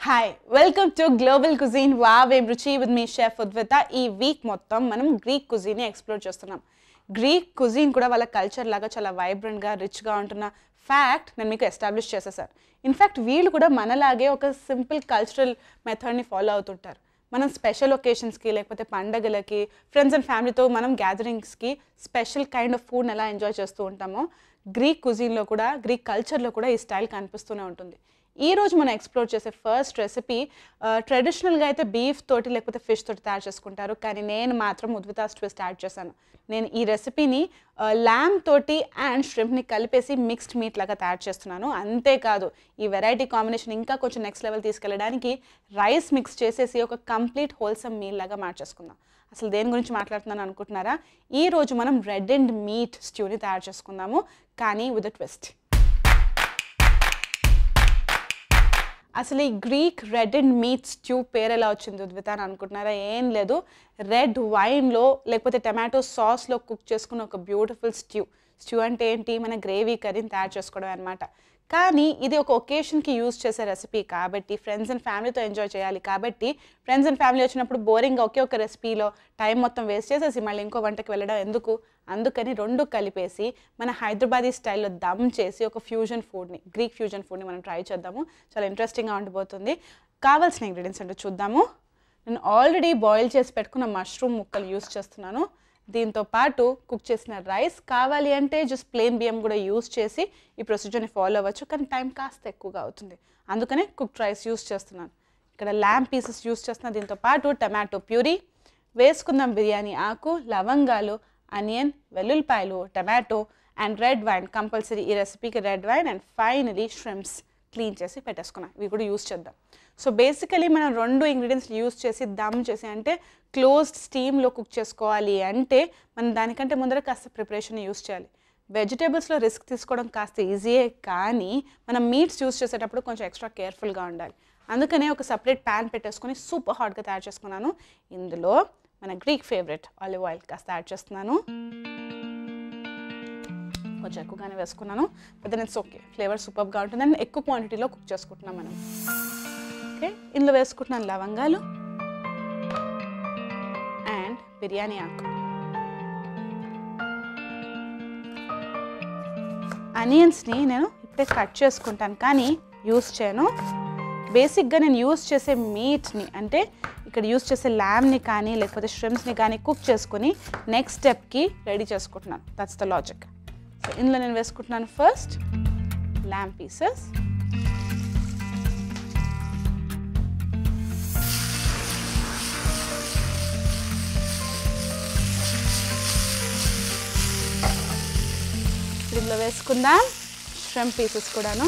Hi welcome to global cuisine wow రుచి with me chef Udvitha. ఈ week మొత్తం మనం గ్రీక్ కుజీన్ని ఎక్స్ప్లోర్ చేస్తున్నాం. గ్రీక్ కుజీన్ కూడా వాళ్ళ కల్చర్ లాగా చాలా వైబ్రెంట్గా రిచ్గా ఉంటున్న ఫ్యాక్ట్ నేను మీకు ఎస్టాబ్లిష్ చేసేసాను. ఇన్ఫ్యాక్ట్ వీళ్ళు కూడా మనలాగే ఒక సింపుల్ కల్చరల్ మెథడ్ని ఫాలో అవుతుంటారు. మనం స్పెషల్ ఒకేషన్స్కి లేకపోతే పండగలకి ఫ్రెండ్స్ అండ్ ఫ్యామిలీతో మనం గ్యాదరింగ్స్కి స్పెషల్ కైండ్ ఆఫ్ ఫుడ్ని ఎలా ఎంజాయ్ చేస్తూ ఉంటామో గ్రీక్ కుజీన్లో కూడా గ్రీక్ కల్చర్లో కూడా ఈ స్టైల్ కనిపిస్తూనే ఉంటుంది. ఈ రోజు మనం ఎక్స్ప్లోర్ చేసే ఫస్ట్ రెసిపీ ట్రెడిషనల్గా అయితే బీఫ్ తోటి లేకపోతే ఫిష్ తోటి తయారు చేసుకుంటారు, కానీ నేను మాత్రం ఉద్వితాస్ ట్విస్ట్ యాడ్ చేశాను. నేను ఈ రెసిపీని ల్యామ్ తోటి అండ్ ష్రింప్ని కలిపేసి మిక్స్డ్ మీట్ లాగా తయారు చేస్తున్నాను. అంతేకాదు ఈ వెరైటీ కాంబినేషన్ ఇంకా కొంచెం నెక్స్ట్ లెవెల్ తీసుకెళ్ళడానికి రైస్ మిక్స్ చేసేసి ఒక కంప్లీట్ హోల్సమ్ మీల్ లాగా మార్చేసుకుందాం. అసలు దేని గురించి మాట్లాడుతున్నాను అనుకుంటున్నారా? ఈ రోజు మనం రెడ్ అండ్ మీట్ స్ట్యూని తయారు చేసుకుందాము, కానీ విత్ అ ట్విస్ట్. అసలు ఈ Greek red and meet stew పేరు ఎలా వచ్చింది ఉద్విత అని అనుకుంటున్నారా? ఏం లేదు, రెడ్ వైన్లో లేకపోతే టమాటో సాస్లో కుక్ చేసుకున్న ఒక బ్యూటిఫుల్ స్ట్యూ అంటే ఏంటి, మన గ్రేవీ కర్రీని తయారు చేసుకోవడం అనమాట. కానీ ఇది ఒక ఒకేషన్కి యూజ్ చేసే రెసిపీ కాబట్టి, ఫ్రెండ్స్ అండ్ ఫ్యామిలీతో ఎంజాయ్ చేయాలి కాబట్టి, ఫ్రెండ్స్ అండ్ ఫ్యామిలీ వచ్చినప్పుడు బోరింగ్గా ఒకే ఒక రెసిపీలో టైం మొత్తం వేస్ట్ చేసేసి మళ్ళీ ఇంకో వంటకి వెళ్ళడం ఎందుకు, అందుకని రెండు కలిపేసి మన హైదరాబాదీ స్టైల్లో దమ్ చేసి ఒక ఫ్యూజన్ ఫుడ్ని, గ్రీక్ ఫ్యూజన్ ఫుడ్ని మనం ట్రై చేద్దాము. చాలా ఇంట్రెస్టింగ్గా ఉండిపోతుంది. కావాల్సిన ఇంగ్రీడియంట్స్ అంటే చూద్దాము. నేను ఆల్రెడీ బాయిల్ చేసి పెట్టుకున్న మష్రూమ్ ముక్కలు యూజ్ చేస్తున్నాను. దీంతో పాటు కుక్ చేసిన రైస్, కావాలి అంటే జస్ట్ ప్లెయిన్ బియ్యం కూడా యూజ్ చేసి ఈ ప్రొసీజర్ని ఫాలో అవ్వచ్చు, కానీ టైం కాస్త ఎక్కువగా అవుతుంది, అందుకనే కుక్డ్ రైస్ యూజ్ చేస్తున్నాను. ఇక్కడ ల్యామ్ పీసెస్ యూజ్ చేస్తున్నాను. దీంతో పాటు టమాటో ప్యూరీ వేసుకుందాం, బిర్యానీ ఆకు, లవంగాలు, ఆనియన్, వెల్లుల్లిపాయలు, tomato and red wine. Compulsory ఈ రెసిపీకి red wine. And finally shrimps clean చేసి పెట్టేసుకున్నాం, ఇవి కూడా యూజ్ చేద్దాం. సో బేసికలీ మనం రెండు ఇంగ్రీడియంట్స్ యూజ్ చేసి దమ్ చేసి, అంటే క్లోజ్డ్ స్టీమ్లో కుక్ చేసుకోవాలి అంటే మనం దానికంటే ముందర కాస్త ప్రిపరేషన్ యూజ్ చేయాలి. వెజిటేబుల్స్లో రిస్క్ తీసుకోవడం కాస్త ఈజీయే, కానీ మనం మీట్స్ యూజ్ చేసేటప్పుడు కొంచెం ఎక్స్ట్రా కేర్ఫుల్గా ఉండాలి. అందుకనే ఒక సపరేట్ ప్యాన్ పెట్టేసుకొని సూపర్ హాట్గా తయారు చేసుకున్నాను. ఇందులో మన గ్రీక్ ఫేవరెట్ ఆలివ్ ఆయిల్ కాస్త యాడ్ చేస్తున్నాను. కొంచెం ఎక్కువగానే వేసుకున్నాను, but then it's okay, flavour సూపర్గా ఉంటుంది. అండ్ ఎక్కువ క్వాంటిటీలో కుక్ చేసుకుంటున్నాం మనం. ఓకే, ఇందులో వేసుకుంటున్నాను లవంగాలు అండ్ బిర్యానీ ఆకు. ఆనియన్స్ని నేను ఇప్పుడే కట్ చేసుకుంటాను, కానీ యూస్ చేయను. బేసిక్గా నేను యూస్ చేసే మీట్ని, అంటే ఇక్కడ యూస్ చేసే ల్యామ్ని కానీ లేకపోతే ష్రింప్స్ని కానీ కుక్ చేసుకొని నెక్స్ట్ స్టెప్కి రెడీ చేసుకుంటున్నాను. That's the logic. సో ఇందులో నేను వేసుకుంటున్నాను ఫస్ట్ ల్యామ్ పీసెస్, ఇందులో వేసుకుందాం ష్రింప్ పీసెస్ కూడాను.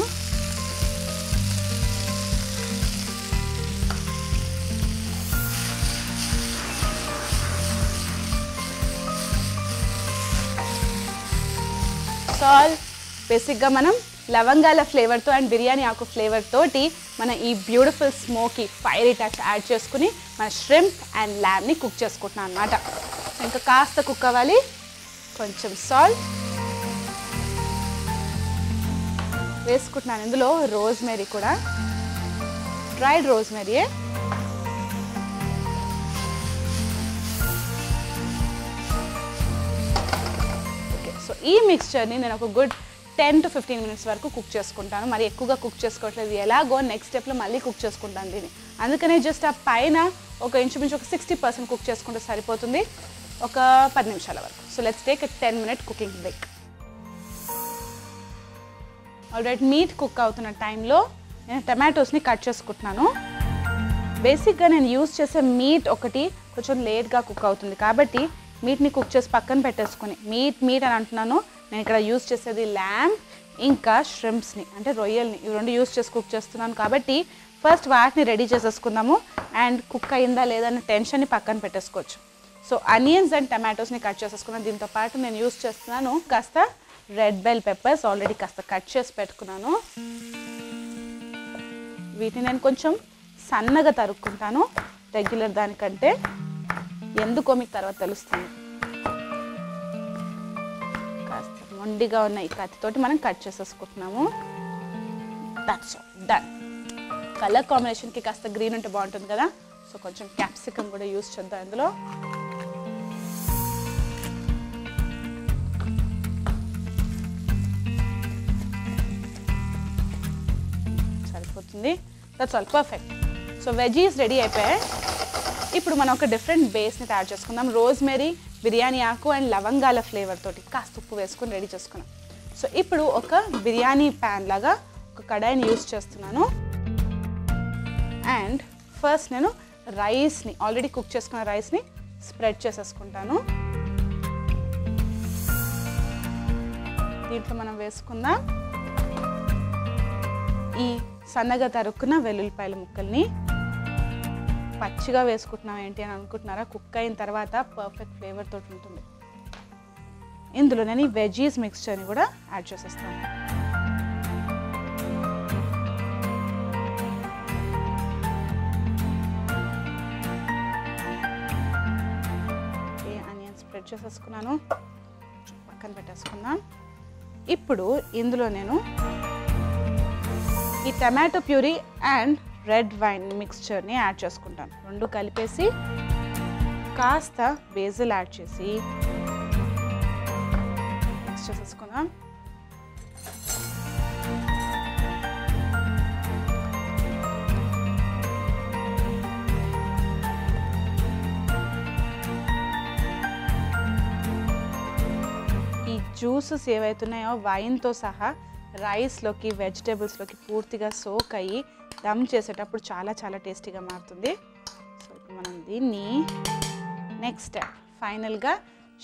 సాల్ట్. బేసిక్గా మనం లవంగాల ఫ్లేవర్తో అండ్ బిర్యానీ ఆకు ఫ్లేవర్ తోటి మన ఈ beautiful smoky fiery touch add చేసుకుని మన ష్రింప్ అండ్ ల్యామ్ని కుక్ చేసుకుంటున్నాం అనమాట. ఇంకా కాస్త కుక్ అవ్వాలి. కొంచెం సాల్ట్ వేసుకుంటున్నాను. ఇందులో రోజ్మెరీ కూడా, డ్రైడ్ రోజ్మెరీయే. ఓకే, సో ఈ మిక్స్చర్ని నేను ఒక గుడ్ 10 to 15 minutes వరకు కుక్ చేసుకుంటాను. మరి ఎక్కువగా కుక్ చేసుకోవట్లేదు, ఎలాగో నెక్స్ట్ స్టెప్లో మళ్ళీ కుక్ చేసుకుంటాను దీన్ని. అందుకనే జస్ట్ ఆ పైన ఒక ఇంచుమించు ఒక 60% కుక్ చేసుకుంటే సరిపోతుంది, ఒక 10 నిమిషాల వరకు. So let's take a 10-minute cooking break. Already meet cook అవుతున్న టైంలో నేను టమాటోస్ని కట్ చేసుకుంటున్నాను. బేసిక్గా నేను యూజ్ చేసే మీట్ ఒకటి కొంచెం లేట్గా కుక్ అవుతుంది కాబట్టి మీట్ని కుక్ చేసి పక్కన పెట్టేసుకొని, మీట్ అని అంటున్నాను, నేను ఇక్కడ యూజ్ చేసేది ల్యామ్ ఇంకా ష్రింప్స్ని, అంటే రొయ్యల్ని, ఇవి రెండు యూజ్ చేసి కుక్ చేస్తున్నాను కాబట్టి ఫస్ట్ వాటిని రెడీ చేసేసుకుందాము. అండ్ కుక్ అయిందా లేదా అనే టెన్షన్ని పక్కన పెట్టేసుకోవచ్చు. సో ఆనియన్స్ అండ్ టమాటోస్ని కట్ చేసేసుకున్నాను. దీంతో పాటు నేను యూజ్ చేస్తున్నాను కాస్త రెడ్ బెల్ పెప్పర్స్, ఆల్రెడీ కాస్త కట్ చేసి పెట్టుకున్నాను. వీటిని నేను కొంచెం సన్నగా తరుక్కుంటాను రెగ్యులర్ దానికంటే, ఎందుకో మీకు తర్వాత తెలుస్తుంది. కాస్త మొండిగా ఉన్న ఈ కత్తితోటి మనం కట్ చేసేసుకుంటున్నాము. That's all, done. కలర్ కాంబినేషన్కి కాస్త గ్రీన్ ఉంటే బాగుంటుంది కదా. సో కొంచెం క్యాప్సికమ్ కూడా యూస్ చేద్దాం ఇందులో. సరిపోతుంది. That's all, perfect. So veggies ready అయిపోయాయి. ఇప్పుడు మనం ఒక డిఫరెంట్ బేస్ని తయారు చేసుకుందాం. రోజ్మెరీ, బిర్యానీ ఆకు అండ్ లవంగాల ఫ్లేవర్ తోటి కాస్త ఉప్పు వేసుకొని రెడీ చేసుకున్నాం. సో ఇప్పుడు ఒక బిర్యానీ ప్యాన్ లాగా ఒక కడాయిని యూస్ చేస్తున్నాను. అండ్ ఫస్ట్ నేను రైస్ని, ఆల్రెడీ కుక్ చేసుకున్న రైస్ని స్ప్రెడ్ చేసేసుకుంటాను. దీంట్లో మనం వేసుకుందాం ఈ సన్నగా తరుక్కున్న వెల్లుల్లిపాయల ముక్కల్ని. పచ్చిగా వేసుకుంటున్నాం ఏంటి అని అనుకుంటున్నారా? కుక్ అయిన తర్వాత పర్ఫెక్ట్ ఫ్లేవర్ తోటి ఉంటుంది. ఇందులో నేను ఈ వెజీస్ మిక్స్చర్ని కూడా యాడ్ చేసేస్తాను. ఆనియన్ స్ప్రెడ్ చేసేసుకున్నాను, పక్కన పెట్టేసుకుందాం. ఇప్పుడు ఇందులో నేను ఈ tomato puree and red wine మిక్స్చర్ని యాడ్ చేసుకుంటాను. రెండు కలిపేసి కాస్త బేసిల్ యాడ్ చేసి మిక్స్ చేసేసుకుందాం. ఈ జ్యూసెస్ ఏవైతున్నాయో వైన్తో సహా రైస్లోకి, వెజిటేబుల్స్లోకి పూర్తిగా సోక్ అయ్యి దమ్ చేసేటప్పుడు చాలా చాలా టేస్టీగా మారుతుంది. సో ఇప్పుడు మనం దీన్ని నెక్స్ట్ ఫైనల్గా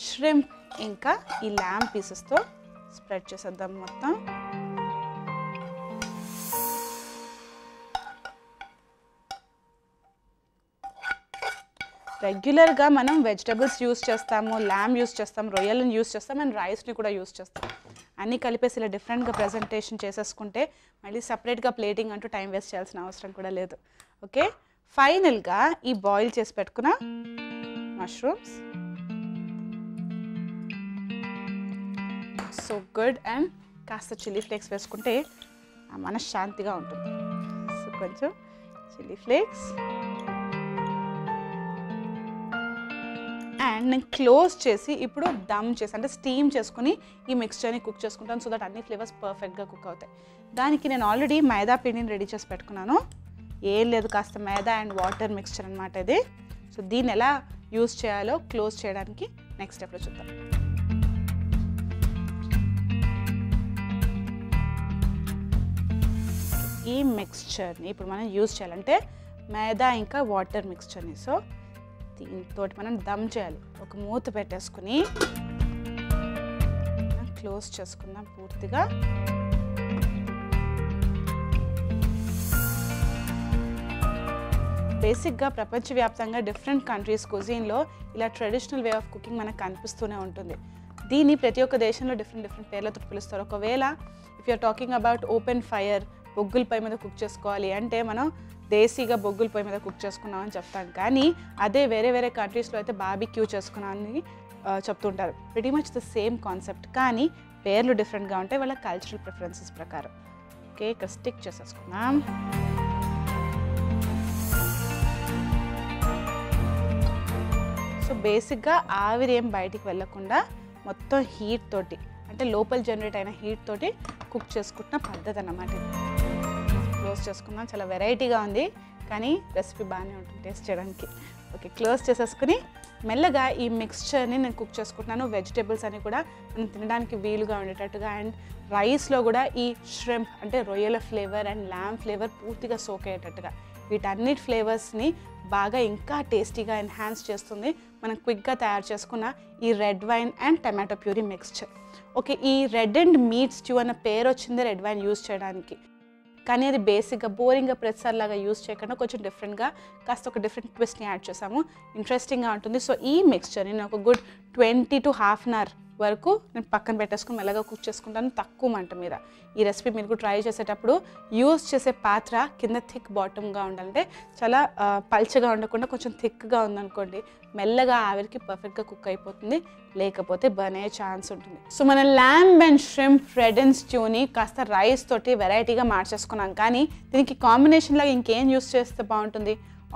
ష్రింప్ ఇంకా ఈ ల్యాంబ్ పీసెస్తో స్ప్రెడ్ చేసేద్దాం మొత్తం. రెగ్యులర్గా మనం వెజిటబుల్స్ యూస్ చేస్తాము, ల్యాంబ్ యూస్ చేస్తాం, రొయ్యలను యూస్ చేస్తాం అండ్ రైస్ని కూడా యూస్ చేస్తాం. అన్నీ కలిపేసి ఇలా డిఫరెంట్గా ప్రజెంటేషన్ చేసేసుకుంటే మళ్ళీ సపరేట్గా ప్లేటింగ్ అంటూ టైం వేస్ట్ చేయాల్సిన అవసరం కూడా లేదు. ఓకే, ఫైనల్గా ఈ బాయిల్ చేసి పెట్టుకున్న మష్రూమ్స్, సో గుడ్, అండ్ కాస్త చిల్లీ ఫ్లేక్స్ వేసుకుంటే మనశ్శాంతిగా ఉంటుంది. సో కొంచెం చిల్లీ ఫ్లేక్స్ అండ్ నేను క్లోజ్ చేసి ఇప్పుడు దమ్ చేసి అంటే స్టీమ్ చేసుకుని ఈ మిక్స్చర్ని కుక్ చేసుకుంటాను. సో దట్ అన్ని ఫ్లేవర్స్ పర్ఫెక్ట్గా కుక్ అవుతాయి. దానికి నేను ఆల్రెడీ మైదా పిండిని రెడీ చేసి పెట్టుకున్నాను. ఏం లేదు, కాస్త మైదా అండ్ వాటర్ మిక్స్చర్ అనమాట ఇది. సో దీన్ని ఎలా యూస్ చేయాలో క్లోజ్ చేయడానికి నెక్స్ట్ స్టెప్లో చూద్దాం. ఈ మిక్స్చర్ని ఇప్పుడు మనం యూస్ చేయాలంటే మైదా ఇంకా వాటర్ మిక్స్చర్ని, సో దీంతో మనం దమ్ చేయాలి. ఒక మూత పెట్టేసుకుని క్లోజ్ చేసుకుందాం పూర్తిగా. బేసిక్గా ప్రపంచవ్యాప్తంగా డిఫరెంట్ కంట్రీస్ కుజిన్లో ఇలా ట్రెడిషనల్ వే ఆఫ్ కుకింగ్ మనకు కనిపిస్తూనే ఉంటుంది. దీన్ని ప్రతి ఒక్క దేశంలో డిఫరెంట్ పేర్లతో పిలుస్తారు. ఒకవేళ if you're talking about open fire, బొగ్గుల పై మీద కుక్ చేసుకోవాలి అంటే మనం దేశీగా బొగ్గుల పై మీద కుక్ చేసుకున్నామని చెప్తాం. కానీ అదే వేరే కంట్రీస్లో అయితే బార్బిక్యూ చేసుకున్నామని చెప్తుంటారు. Pretty much the same concept, కానీ పేర్లు డిఫరెంట్గా ఉంటాయి వాళ్ళ కల్చరల్ ప్రిఫరెన్సెస్ ప్రకారం. ఓకే, ఇక్కడ స్టిక్ చేసేసుకున్నాం. సో బేసిక్గా ఆవిరి ఏం బయటికి వెళ్ళకుండా మొత్తం హీట్ తోటి, అంటే లోపల జనరేట్ అయిన హీట్ తోటి కుక్ చేసుకుంటున్న పద్ధతి అన్నమాట. క్లోజ్ చేసుకున్నాం. చాలా వెరైటీగా ఉంది కానీ రెసిపీ బాగానే ఉంటుంది టేస్ట్ చేయడానికి. ఓకే, క్లోజ్ చేసేసుకుని మెల్లగా ఈ మిక్స్చర్ని నేను కుక్ చేసుకుంటున్నాను. వెజిటేబుల్స్ అన్ని కూడా మనం తినడానికి వీలుగా ఉండేటట్టుగా అండ్ రైస్లో కూడా ఈ ష్రింప్ అంటే రొయ్యల ఫ్లేవర్ అండ్ ల్యాంబ్ ఫ్లేవర్ పూర్తిగా సోక్ అయ్యేటట్టుగా వీటన్నిటి ఫ్లేవర్స్ని బాగా ఇంకా టేస్టీగా ఎన్హాన్స్ చేస్తుంది మనం క్విక్గా తయారు చేసుకున్న ఈ red wine and tomato puree mixture. Okay, ఈ రెడ్ అండ్ మీట్ స్ట్యూ అన్న పేరు వచ్చింది రెడ్ వైన్ యూస్ చేయడానికి, కానీ అది బేసిక్గా బోరింగ్గా ప్రతిసారి లాగా యూస్ చేయకుండా కొంచెం డిఫరెంట్గా కాస్త ఒక డిఫరెంట్ ట్విస్ట్ని యాడ్ చేసాము. ఇంట్రెస్టింగ్గా ఉంటుంది. సో ఈ మిక్స్చర్ని నేను ఒక good 20 to half an hour వరకు నేను పక్కన పెట్టేసుకుని మెల్లగా కుక్ చేసుకుంటాను తక్కువ మంట మీద. ఈ రెసిపీ మీరు కూడా ట్రై చేసేటప్పుడు యూస్ చేసే పాత్ర కింద థిక్ బాటమ్గా ఉండాలంటే చాలా పల్చగా ఉండకుండా కొంచెం థిక్గా ఉందనుకోండి మెల్లగా ఆవిరికి పర్ఫెక్ట్గా కుక్ అయిపోతుంది, లేకపోతే బర్న్ అయ్యే ఛాన్స్ ఉంటుంది. సో మన lamb and shrimp red and స్ట్యూని కాస్త రైస్ తోటి వెరైటీగా మార్చేసుకున్నాం, కానీ దీనికి కాంబినేషన్ లాగా ఇంకేం యూస్ చేస్తే బాగుంటుంది?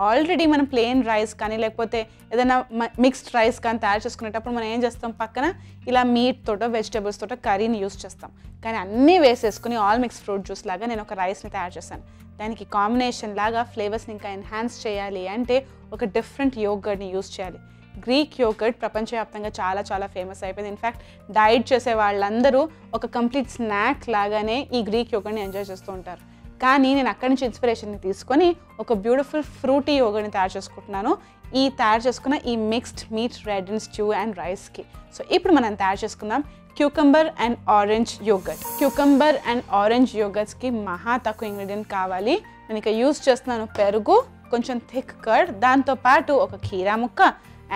ఆల్రెడీ మనం ప్లెయిన్ రైస్ కానీ లేకపోతే ఏదైనా మిక్స్డ్ రైస్ కానీ తయారు చేసుకునేటప్పుడు మనం ఏం చేస్తాం, పక్కన ఇలా మీట్ తోటో వెజిటేబుల్స్ తోటో కర్రీని యూస్ చేస్తాం. కానీ అన్నీ వేసేసుకుని ఆల్ మిక్స్ ఫ్రూట్ జ్యూస్ లాగా నేను ఒక రైస్ని తయారు చేశాను. దానికి కాంబినేషన్ లాగా ఫ్లేవర్స్ని ఇంకా ఎన్హాన్స్ చేయాలి అంటే ఒక డిఫరెంట్ యోగర్ట్ని యూస్ చేయాలి. గ్రీక్ యోగర్ట్ ప్రపంచవ్యాప్తంగా చాలా చాలా ఫేమస్ అయిపోయింది. ఇన్ఫ్యాక్ట్ డైట్ చేసే వాళ్ళందరూ ఒక కంప్లీట్ స్నాక్ లాగానే ఈ గ్రీక్ యోగర్ట్ని ఎంజాయ్ చేస్తూ ఉంటారు. కానీ నేను అక్కడి నుంచి ఇన్స్పిరేషన్ని తీసుకొని ఒక బ్యూటిఫుల్ ఫ్రూటీ యోగర్ట్ని తయారు చేసుకుంటున్నాను. తయారు చేసుకున్న ఈ mixed meat red and stew and రైస్కి. సో ఇప్పుడు మనం తయారు చేసుకుందాం cucumber and orange yogurt. Cucumber and orange యోగర్ట్స్కి మహా తక్కువ ఇంగ్రీడియంట్ కావాలి. నేను ఇక యూస్ చేస్తున్నాను పెరుగు, కొంచెం థిక్ కర్డ్, దాంతోపాటు ఒక కీరా ముక్క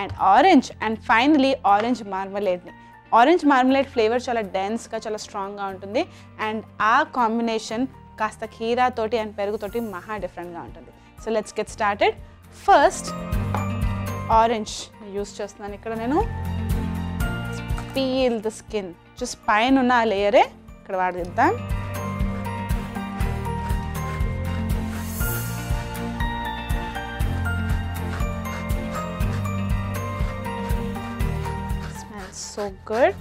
and orange and finally orange మార్మలేడ్ని. ఆరెంజ్ మార్మలేడ్ ఫ్లేవర్ చాలా డెన్స్గా చాలా స్ట్రాంగ్గా ఉంటుంది అండ్ ఆ కాంబినేషన్ కాస్త కీరా తోటి అండ్ పెరుగుతోటి మహా డిఫరెంట్గా ఉంటుంది. So let's get started. First orange use చేస్తున్నాను ఇక్కడ నేను. పీల్ ద స్కిన్, జస్ట్ పైన ఉన్న ఆ లేయరే ఇక్కడ వాడిద్దాం. Smells so good.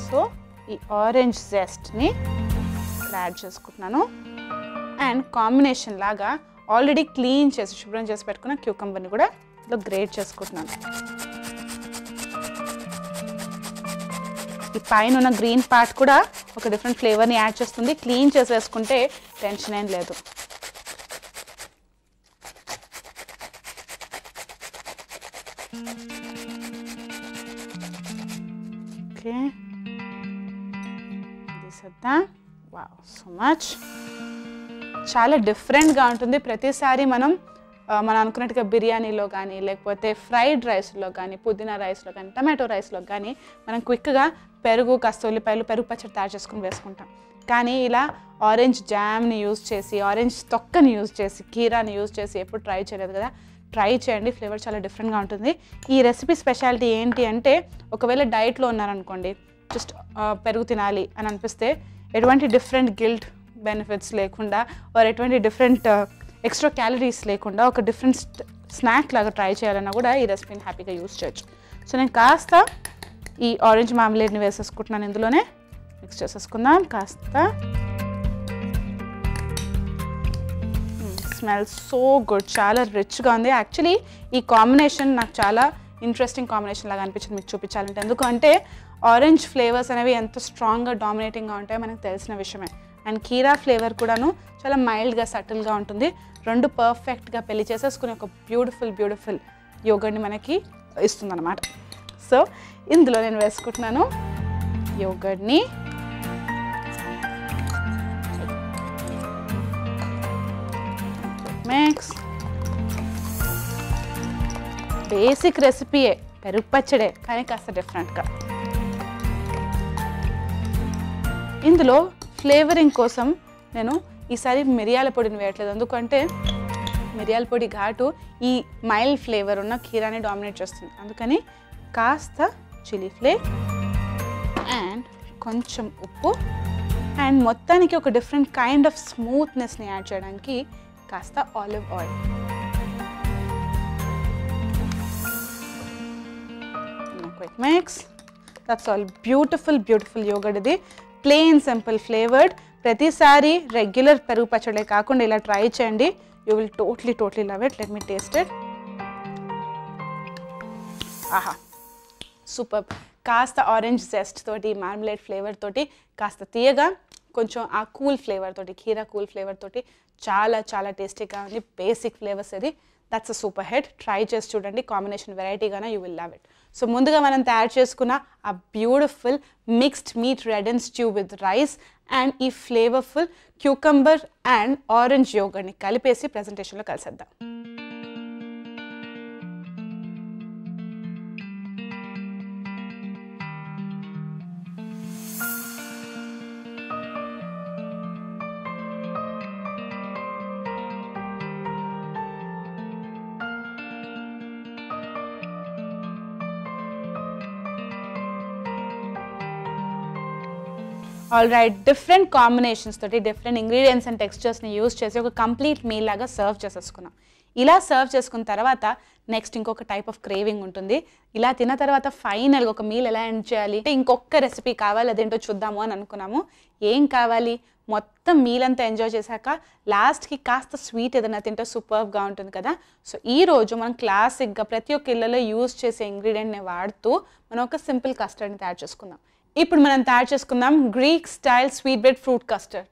సో ఈ ఆరెంజ్ జెస్ట్ని ఇక్కడ యాడ్ చేసుకుంటున్నాను అండ్ కాంబినేషన్ లాగా ఆల్రెడీ క్లీన్ చేసి శుభ్రం చేసి పెట్టుకున్న క్యూకంబర్ని కూడా ఇలా గ్రేట్ చేసుకుంటున్నాను. ఈ పైన ఉన్న గ్రీన్ పార్ట్ కూడా ఒక డిఫరెంట్ ఫ్లేవర్ని యాడ్ చేస్తుంది. క్లీన్ చేసి వేసుకుంటే టెన్షన్ ఏం లేదు. Okay, wow so much. చాలా డిఫరెంట్గా ఉంటుంది. ప్రతిసారి మనం అనుకున్నట్టుగా బిర్యానీలో కానీ లేకపోతే ఫ్రైడ్ రైస్లో కానీ పుదీనా రైస్లో కానీ టమాటో రైస్లో కానీ మనం క్విక్గా పెరుగు కాస్త ఉల్లిపాయలు పెరుగు పచ్చడి తయారు చేసుకుని వేసుకుంటాం. కానీ ఇలా ఆరెంజ్ జామ్ని యూజ్ చేసి ఆరెంజ్ తొక్కని యూజ్ చేసి కీరాని యూజ్ చేసి ఎప్పుడు ట్రై చేయలేదు కదా, ట్రై చేయండి. ఫ్లేవర్ చాలా డిఫరెంట్గా ఉంటుంది. ఈ రెసిపీ స్పెషాలిటీ ఏంటి అంటే ఒకవేళ డైట్లో ఉన్నారనుకోండి, జస్ట్ పెరుగు తినాలి అని అనిపిస్తే ఎటువంటి డిఫరెంట్ గిల్ట్ బెనిఫిట్స్ లేకుండా ఎటువంటి డిఫరెంట్ ఎక్స్ట్రా క్యాలరీస్ లేకుండా ఒక డిఫరెంట్ స్నాక్ లాగా ట్రై చేయాలన్నా కూడా ఈ రెసిపీని హ్యాపీగా యూస్ చేయొచ్చు. సో నేను కాస్త ఈ ఆరెంజ్ మార్మలేడ్ని వేసేసుకుంటున్నాను. ఇందులోనే మిక్స్ చేసేసుకుందాం కాస్త. స్మెల్స్ సో గుడ్, చాలా రిచ్గా ఉంది. యాక్చువల్లీ ఈ కాంబినేషన్ నాకు చాలా ఇంట్రెస్టింగ్ కాంబినేషన్ లాగా అనిపించింది మీకు చూపించాలంటే. ఎందుకంటే ఆరెంజ్ ఫ్లేవర్స్ అనేవి ఎంత స్ట్రాంగ్గా డామినేటింగ్గా ఉంటాయో మనకు తెలిసిన విషయమే. అండ్ కీరా ఫ్లేవర్ కూడాను చాలా మైల్డ్గా సటిల్గా ఉంటుంది. రెండు పర్ఫెక్ట్గా పెళ్లి చేసేసుకుని ఒక బ్యూటిఫుల్ యోగర్ట్ని మనకి ఇస్తుందన్నమాట. సో ఇందులో నేను వేసుకుంటున్నాను యోగర్ట్ని. మిక్స్. బేసిక్ రెసిపీయే, పెరుగు పచ్చడే, కానీ కాస్త డిఫరెంట్గా. ఇందులో ఫ్లేవరింగ్ కోసం నేను ఈసారి మిరియాల పొడిని వేయట్లేదు. ఎందుకంటే మిరియాల పొడి ఘాటు ఈ మైల్డ్ ఫ్లేవర్ ఉన్న కీరాని డామినేట్ చేస్తుంది. అందుకని కాస్త చిల్లీ ఫ్లేక్ అండ్ కొంచెం ఉప్పు అండ్ మొత్తానికి ఒక డిఫరెంట్ కైండ్ ఆఫ్ స్మూత్నెస్ని యాడ్ చేయడానికి కాస్త olive oil. Quick mix. That's all. Beautiful yoghurt. ఇది ప్లెయిన్ సింపుల్ ఫ్లేవర్డ్. ప్రతిసారి రెగ్యులర్ పెరుగు పచ్చడే కాకుండా ఇలా ట్రై చేయండి. You will totally love it. Let me taste it. ఆహా, సూపర్. కాస్త ఆరెంజ్ జెస్ట్ తోటి మార్మలేడ్ ఫ్లేవర్ తోటి కాస్త తీయగా కొంచెం ఆ కూల్ ఫ్లేవర్ తోటి కీరా కూల్ ఫ్లేవర్ తోటి చాలా చాలా టేస్టీగా ఉంది. బేసిక్ ఫ్లేవర్స్ ఇది. That's a super hit. Try చేసి చూడండి. కాంబినేషన్ వెరైటీగానే you will love it. So ముందుగా మనం తయారు చేసుకున్న ఆ beautiful mixed meat red and stew with rice and ఈ ఫ్లేవర్ఫుల్ క్యూకంబర్ అండ్ ఆరెంజ్ యోగర్ట్ని కలిపేసి ప్రెజెంటేషన్లో కలిసేద్దాం. ఆల్ రైట్, డిఫరెంట్ కాంబినేషన్స్ తోటి డిఫరెంట్ ఇంగ్రీడియంట్స్ అండ్ టెక్స్చర్స్ని యూజ్ చేసి ఒక కంప్లీట్ మీల్ లాగా సర్వ్ చేసేసుకున్నాం. ఇలా సర్వ్ చేసుకున్న తర్వాత నెక్స్ట్ ఇంకొక టైప్ ఆఫ్ క్రేవింగ్ ఉంటుంది. ఇలా తిన్న తర్వాత ఫైనల్గా ఒక మీల్ ఎలా ఎండ్ చేయాలి అంటే ఇంకొక రెసిపీ కావాలి, అదేంటో చూద్దాము అని అనుకున్నాము. ఏం కావాలి, మొత్తం మీల్ అంతా ఎంజాయ్ చేశాక లాస్ట్కి కాస్త స్వీట్ ఏదైనా తింటే సూపర్గా ఉంటుంది కదా. సో ఈరోజు మనం క్లాసిక్గా ప్రతి ఒక్క ఇళ్ళలో యూజ్ చేసే ఇంగ్రీడియంట్ని వాడుతూ మనం ఒక సింపుల్ కస్టర్డ్ని తయారు చేసుకుందాం. ఇప్పుడు మనం తయారు చేసుకుందాం Greek style sweet bread fruit custard.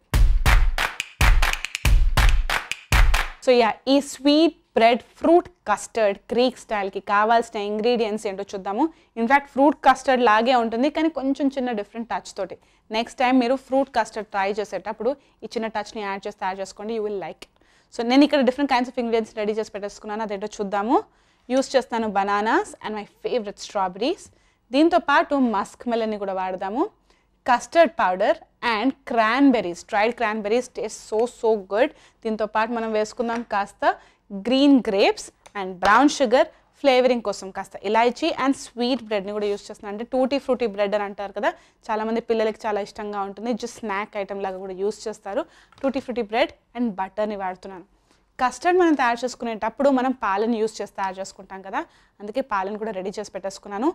So ఈ sweet bread fruit custard Greek స్టైల్కి కావాల్సిన ఇంగ్రీడియంట్స్ ఏంటో చూద్దాము. ఇన్ఫ్యాక్ట్ ఫ్రూట్ కస్టర్డ్ లాగే ఉంటుంది కానీ కొంచెం చిన్న డిఫరెంట్ టచ్ తోటి. నెక్స్ట్ టైం మీరు ఫ్రూట్ కస్టర్డ్ ట్రై చేసేటప్పుడు ఈ చిన్న టచ్ని యాడ్ చేసి తయారు చేసుకోండి, యూ విల్ లైక్. సో నేను ఇక్కడ different kinds of ingredients ready చేసి పెట్టేసుకున్నాను, అదేంటో చూద్దాము. యూస్ చేస్తాను bananas and my favourite strawberries. దీంతో పాటు మస్క్ మెలన్ని కూడా వాడదాము. Custard powder and cranberries, dried cranberries taste so good. దీంతో పాటు మనం వేసుకుందాం కాస్త green grapes and brown sugar, flavouring కోసం కాస్త ఇలాచీ అండ్ స్వీట్ బ్రెడ్ని కూడా యూస్ చేస్తున్నాను. అంటే టూటీ ఫ్రూటీ బ్రెడ్ అని అంటారు కదా, చాలామంది పిల్లలకి చాలా ఇష్టంగా ఉంటుంది, జస్ట్ స్నాక్ ఐటమ్ లాగా కూడా యూస్ చేస్తారు. టూటీ ఫ్రూటీ బ్రెడ్ అండ్ బటర్ని వాడుతున్నాను. కస్టర్డ్ మనం తయారు చేసుకునేటప్పుడు మనం పాలను యూస్ చేసి తయారు చేసుకుంటాం కదా, అందుకే పాలను కూడా రెడీ చేసి పెట్టేసుకున్నాను.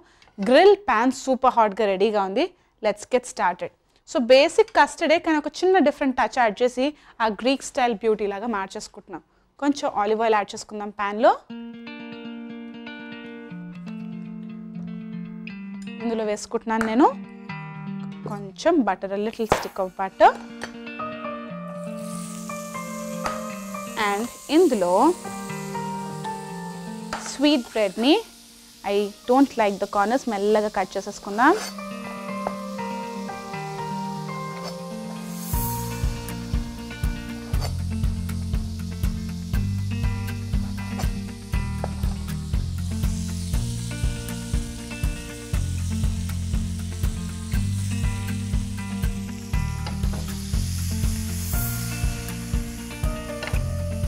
గ్రిల్ ప్యాన్ సూపర్ హాట్గా రెడీగా ఉంది. Let's get started. So basic కస్టర్డే కానీ ఒక చిన్న డిఫరెంట్ టచ్ యాడ్ చేసి ఆ గ్రీక్ స్టైల్ బ్యూటీ లాగా మార్చేసుకుంటున్నాం. కొంచెం ఆలివ్ ఆయిల్ యాడ్ చేసుకుందాం ప్యాన్లో. ఇందులో వేసుకుంటున్నాను నేను కొంచెం butter, little stick of butter. And ఇందులో స్వీట్ బ్రెడ్ని, I don't like the corners, మెల్లగా కట్ చేసేసుకుందాం.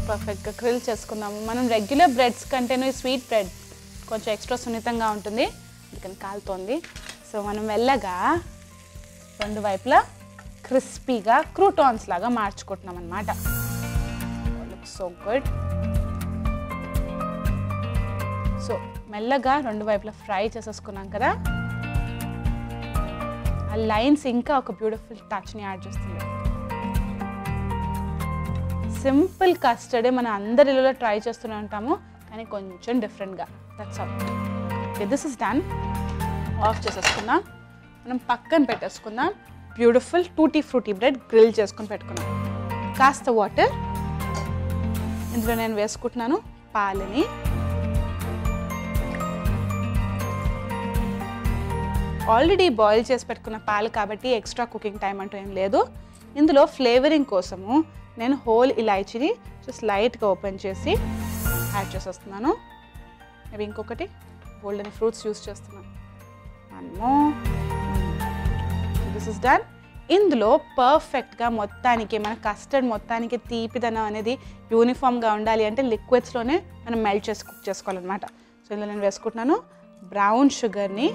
పర్ఫెక్ట్గా గ్రిల్ చేసుకుందాము. మనం రెగ్యులర్ బ్రెడ్స్ కంటేను ఈ స్వీట్ బ్రెడ్ కొంచెం ఎక్స్ట్రా సున్నితంగా ఉంటుంది, అందుకని కాలుతోంది. సో మనం మెల్లగా రెండు వైపులా క్రిస్పీగా క్రూటాన్స్ లాగా మార్చుకుంటున్నాం అనమాట. Look so good. సో మెల్లగా రెండు వైపులా ఫ్రై చేసేసుకున్నాం కదా, ఆ లైన్స్ ఇంకా ఒక బ్యూటిఫుల్ టచ్ని యాడ్ చేస్తుంది. సింపుల్ కస్టర్డే మనం అందరి ఇళ్ళలో ట్రై చేస్తూనే ఉంటాము కానీ కొంచెం డిఫరెంట్గా. That's all. Okay, this is done. Off చేసేసుకుందాం. మనం పక్కన పెట్టేసుకుందాం. Beautiful tutti frutti bread grill చేసుకొని పెట్టుకున్నాం. కాస్త వాటర్ ఇందులో నేను వేసుకుంటున్నాను, పాలని. ఆల్రెడీ బాయిల్ చేసి పెట్టుకున్న పాలు కాబట్టి ఎక్స్ట్రా కుకింగ్ టైం అంటూ ఏం లేదు. ఇందులో ఫ్లేవరింగ్ కోసము నేను హోల్ ఇలాచీని జస్ట్ లైట్గా ఓపెన్ చేసి యాడ్ చేసేస్తున్నాను. అవి ఇంకొకటి గోల్డెన్ ఫ్రూట్స్ యూస్ చేస్తున్నాను. This is done. ఇందులో పర్ఫెక్ట్గా మొత్తానికి మన కస్టర్డ్ మొత్తానికి తీపిదనం అనేది యూనిఫామ్గా ఉండాలి అంటే లిక్విడ్స్లోనే మనం మెల్ట్ చేసి కుక్ చేసుకోవాలన్నమాట. సో ఇందులో నేను వేసుకుంటున్నాను బ్రౌన్ షుగర్ని.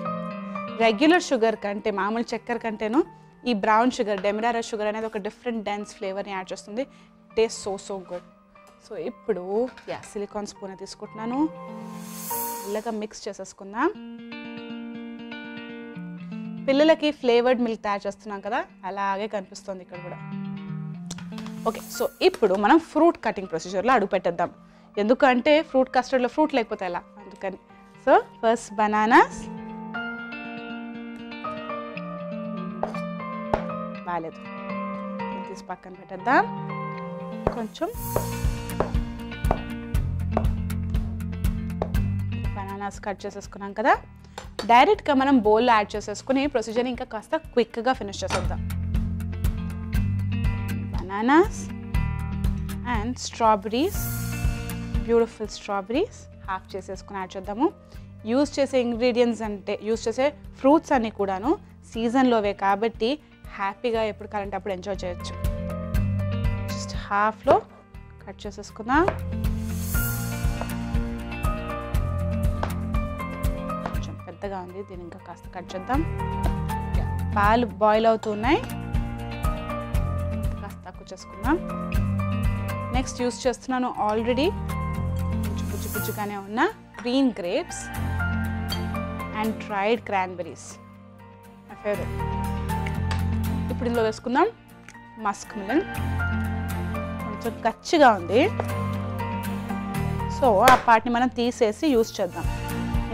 రెగ్యులర్ షుగర్ కంటే, మామూలు చక్కెర కంటేను ఈ బ్రౌన్ షుగర్, డెమిరారా షుగర్ అనేది ఒక డిఫరెంట్ డెన్స్ ఫ్లేవర్ని యాడ్ చేస్తుంది. Taste so good. సో ఇప్పుడు సిలికాన్ స్పూన్ తీసుకుంటున్నాను, మెల్లగా మిక్స్ చేసేసుకుందాం. పిల్లలకి ఫ్లేవర్డ్ మిల్క్ తయారు చేస్తున్నాం కదా, అలాగే కనిపిస్తుంది ఇక్కడ కూడా. ఓకే, సో ఇప్పుడు మనం ఫ్రూట్ కటింగ్ ప్రొసీజర్లో అడుగు పెట్టేద్దాం. ఎందుకంటే ఫ్రూట్ కస్టర్డ్లో ఫ్రూట్ లేకపోతే ఎలా, అందుకని. సో ఫస్ట్ బనానాస్, బాగాలేదు, తీసి పక్కన పెట్టేద్దాం. కొంచెం బనానాస్ కట్ చేసేసుకున్నాం కదా, డైరెక్ట్గా మనం బౌల్లో యాడ్ చేసేసుకుని ప్రొసీజర్ని ఇంకా కాస్త క్విక్గా ఫినిష్ చేసేద్దాం. Bananas and strawberries, beautiful strawberries half చేసేసుకుని యాడ్ చేద్దాము. యూజ్ చేసే ఇంగ్రీడియంట్స్ అంటే యూజ్ చేసే ఫ్రూట్స్ అన్నీ కూడాను సీజన్లోవే కాబట్టి హ్యాపీగా ఎప్పుడు కావాలంటే అప్పుడు ఎంజాయ్ చేయొచ్చు. జస్ట్ హాఫ్లో కట్ చేసేసుకుందాం. కొంచెం పెద్దగా ఉంది, దీన్ని ఇంకా కాస్త కట్ చేద్దాం. పాలు బాయిల్ అవుతున్నాయి. చేసుకుందాం. నెక్స్ట్ యూస్ చేస్తున్నాను ఆల్రెడీ పుచ్చు పుచ్చుగానే ఉన్న green grapes and dried cranberries, my favourite. ఇప్పుడు ఇందులో వేసుకుందాం మస్క్ మిలన్. కొంచెం కచ్చిగా ఉంది, సో ఆ పార్ట్ని మనం తీసేసి యూస్ చేద్దాం.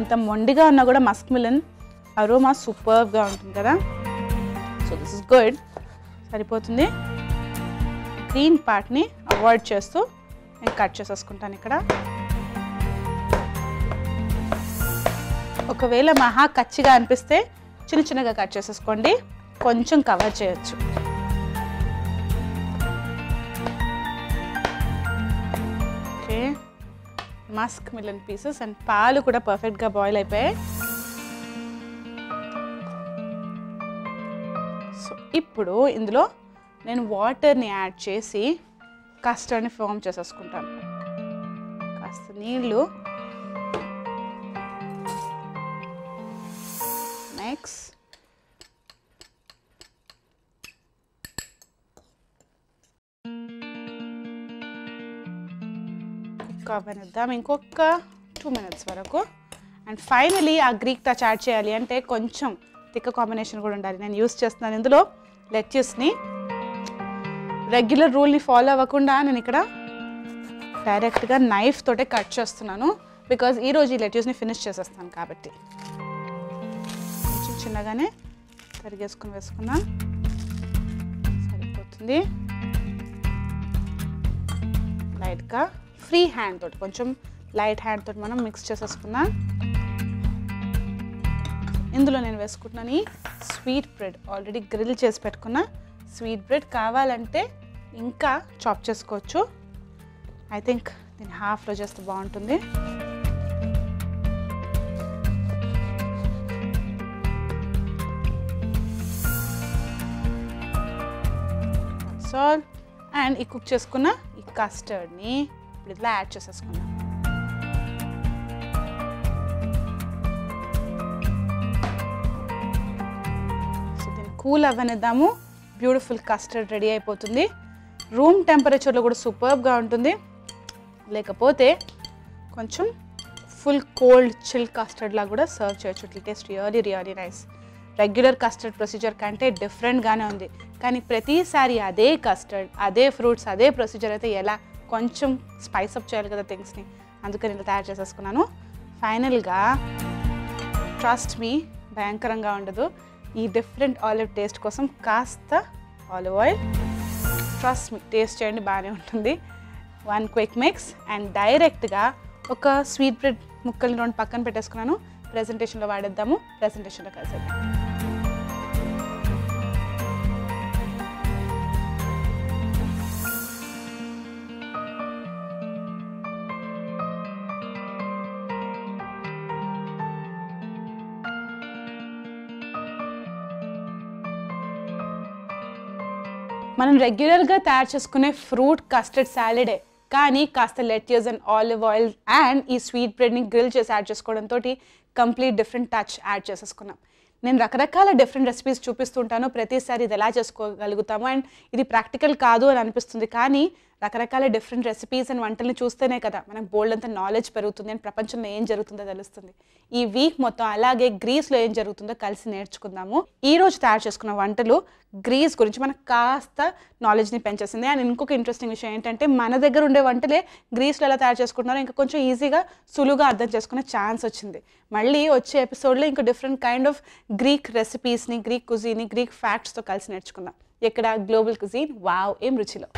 ఇంత మొండిగా ఉన్నా కూడా మస్క్ మిలన్ అరోమా సూపర్గా ఉంటుంది కదా. సో దిస్ ఇస్ గుడ్, సరిపోతుంది. గ్రీన్ పార్ట్ని అవాయిడ్ చేస్తూ నేను కట్ చేసేసుకుంటాను ఇక్కడ. ఒకవేళ మహా కచ్చిగా అనిపిస్తే చిన్న చిన్నగా కట్ చేసేసుకోండి, కొంచెం కవర్ చేయొచ్చు. Okay, Musk melon pieces and పాలు కూడా పర్ఫెక్ట్గా బాయిల్ అయిపోయాయి. సో ఇప్పుడు ఇందులో నేను వాటర్ని యాడ్ చేసి కస్టర్డ్ని ఫామ్ చేసేసుకుంటాను. కాస్త నీళ్ళు, నెక్స్ట్ కుక్ అవ్వనిద్దాం ఇంకొక 2 minutes వరకు. అండ్ ఫైనలీ ఆ గ్రీక్ టచ్ యాడ్ చేయాలి అంటే కొంచెం థిక్ కాంబినేషన్ కూడా ఉండాలి. నేను యూస్ చేస్తున్నాను ఇందులో లెట్యూస్ని. రెగ్యులర్ రూల్ని ఫాలో అవ్వకుండా నేను ఇక్కడ డైరెక్ట్గా నైఫ్ తోటే కట్ చేస్తున్నాను, బికాజ్ ఈరోజు ఈ లెట్యూస్ని ఫినిష్ చేసేస్తాను కాబట్టి. కొంచెం చిన్నగానే తరిగేసుకుని వేసుకున్నా సరిపోతుంది. లైట్గా ఫ్రీ హ్యాండ్ తోటి, కొంచెం లైట్ హ్యాండ్ తోటి మనం మిక్స్ చేసేసుకున్నాం. ఇందులో నేను వేసుకుంటున్నాను ఈ స్వీట్ బ్రెడ్, ఆల్రెడీ గ్రిల్ చేసి పెట్టుకున్న స్వీట్ బ్రెడ్. కావాలంటే ఇంకా చాప్ చేసుకోవచ్చు. ఐ థింక్ దీన్ని హాఫ్లో చేస్తే బాగుంటుంది. సాల్ట్ అండ్ ఈ కుక్ చేసుకున్న ఈ కస్టర్డ్ని ఇప్పుడు ఇట్లా యాడ్ చేసేసుకున్నాం. సో దీన్ని కూల్ అవ్వనిద్దాము. బ్యూటిఫుల్ కస్టర్డ్ రెడీ అయిపోతుంది. రూమ్ టెంపరేచర్లో కూడా సూపర్బ్గా ఉంటుంది, లేకపోతే కొంచెం ఫుల్ కోల్డ్ చిల్ కస్టర్డ్లా కూడా సర్వ్ చేయొచ్చు. It taste really really nice. Regular custard procedure కంటే డిఫరెంట్గానే ఉంది, కానీ ప్రతిసారి అదే కస్టర్డ్, అదే ఫ్రూట్స్, అదే ప్రొసీజర్ అయితే ఎలా కొంచెం స్పైస్ అప్ చేయాలి కదా థింగ్స్ని, అందుకని ఇలా తయారు చేసేసుకున్నాను. ఫైనల్గా ట్రస్ట్ మీ, భయంకరంగా ఉండదు. ఈ డిఫరెంట్ ఆలివ్ టేస్ట్ కోసం కాస్త olive oil, trust me, taste చేయండి, బాగానే ఉంటుంది. 1 క్విక్ మిక్స్ అండ్ డైరెక్ట్గా ఒక స్వీట్ బ్రెడ్ ముక్కల్ని 2 పక్కన పెట్టేసుకున్నాను. ప్రెజెంటేషన్లో వాడేద్దాము, ప్రెజెంటేషన్లో కలిసేద్దాం. మనం రెగ్యులర్గా తయారు చేసుకునే ఫ్రూట్ కస్టర్డ్ సాలడే, కానీ కాస్త lettuce and olive oil and ఈ స్వీట్ బ్రెడ్ని గ్రిల్ చేసి యాడ్ చేసుకోవడంతో కంప్లీట్ డిఫరెంట్ టచ్ యాడ్ చేసేసుకున్నాం. నేను రకరకాల డిఫరెంట్ రెసిపీస్ చూపిస్తుంటాను, ప్రతిసారి ఇది ఎలా చేసుకోగలుగుతాము అండ్ ఇది ప్రాక్టికల్ కాదు అని అనిపిస్తుంది. కానీ రకరకాల డిఫరెంట్ రెసిపీస్ అండ్ వంటల్ని చూస్తేనే కదా మనకు బోల్డ్ అంత నాలెడ్జ్ పెరుగుతుంది అండ్ ప్రపంచంలో ఏం జరుగుతుందో తెలుస్తుంది. ఈ వీక్ మొత్తం అలాగే గ్రీస్లో ఏం జరుగుతుందో కలిసి నేర్చుకుందాము. ఈరోజు తయారు చేసుకున్న వంటలు గ్రీస్ గురించి మనకు కాస్త నాలెడ్జ్ని పెంచేసింది. అండ్ ఇంకొక ఇంట్రెస్టింగ్ విషయం ఏంటంటే మన దగ్గర ఉండే వంటలే గ్రీస్లో ఎలా తయారు చేసుకుంటున్నారో ఇంకా కొంచెం ఈజీగా సులువుగా అర్థం చేసుకునే ఛాన్స్ వచ్చింది. మళ్ళీ వచ్చే ఎపిసోడ్లో ఇంకా డిఫరెంట్ కైండ్ ఆఫ్ గ్రీక్ రెసిపీస్ని, గ్రీక్ కుజీని, గ్రీక్ ఫ్యాక్ట్స్తో కలిసి నేర్చుకుందాం. ఇక్కడ గ్లోబల్ కుజీన్ వావ్ ఏం రుచిలో.